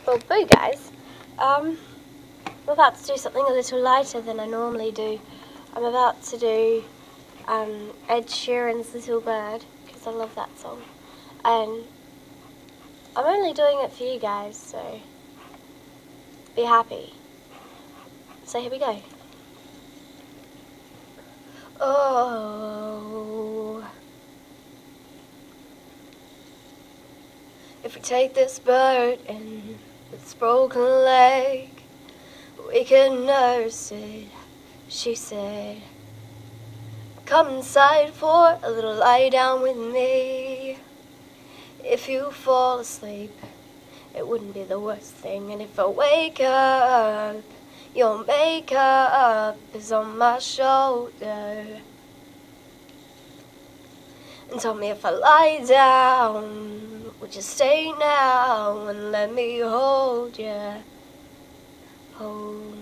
Well, boo guys, I'm about to do something a little lighter than I normally do. I'm about to do Ed Sheeran's Little Bird, because I love that song. And I'm only doing it for you guys, so be happy. So here we go. Oh, if we take this bird and its broken leg, we can nurse it, she said. Come inside for a little lie down with me. If you fall asleep, it wouldn't be the worst thing. And if I wake up, your makeup is on my shoulder. And tell me if I lie down, would you stay now and let me hold you? Oh,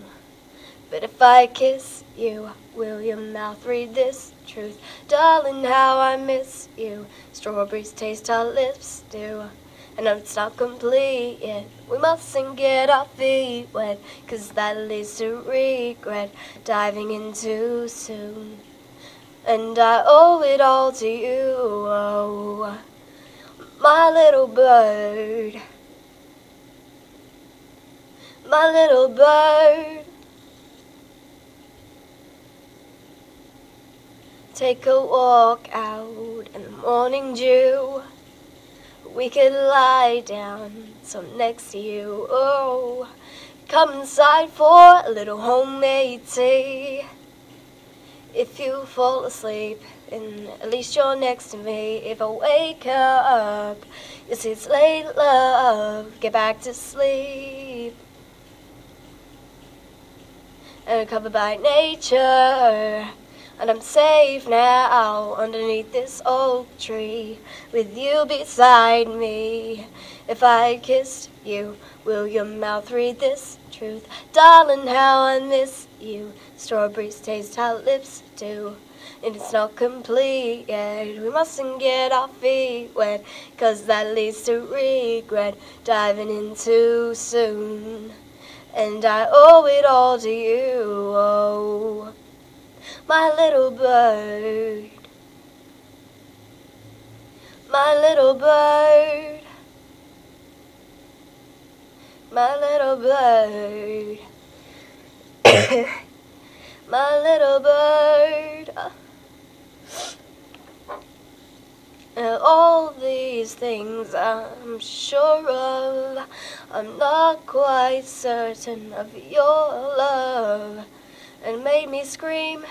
but if I kiss you, will your mouth read this truth? Darling, how I miss you. Strawberries taste our lips do. And it's not complete yet. We mustn't get our feet wet, 'cause that leads to regret, diving in too soon. And I owe it all to you, oh, my little bird. My little bird. Take a walk out in the morning dew. We could lie down, so next to you. Oh, come inside for a little homemade tea. If you fall asleep, then at least you're next to me. If I wake up, you see it's late, love, get back to sleep. And covered by nature, and I'm safe now underneath this oak tree with you beside me. If I kissed you, will your mouth read this truth? Darling, how I miss you. Strawberries taste how lips do. And it's not complete yet. We mustn't get our feet wet, 'cause that leads to regret, diving in too soon. And I owe it all to you, oh, my little bird. My little bird. My little bird. My little bird. And all these things I'm sure of, I'm not quite certain of your love. And made me scream,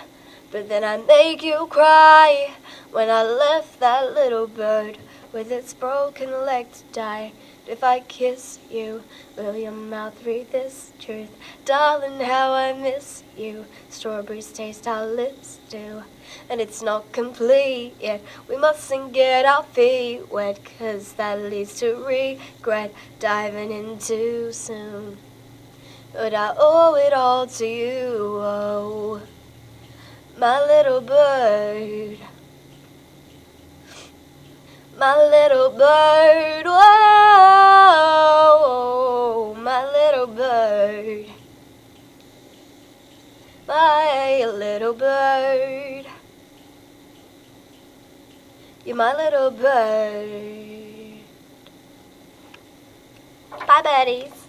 but then I make you cry. When I left that little bird with its broken leg to die. If I kiss you, will your mouth read this truth? Darling, how I miss you. Strawberries taste how lips do. And it's not complete yet. We mustn't get our feet wet, 'cause that leads to regret, diving in too soon. But I owe it all to you, oh, my little bird. My little bird, whoa, my little bird. My little bird. You're my little bird. Bye, buddies.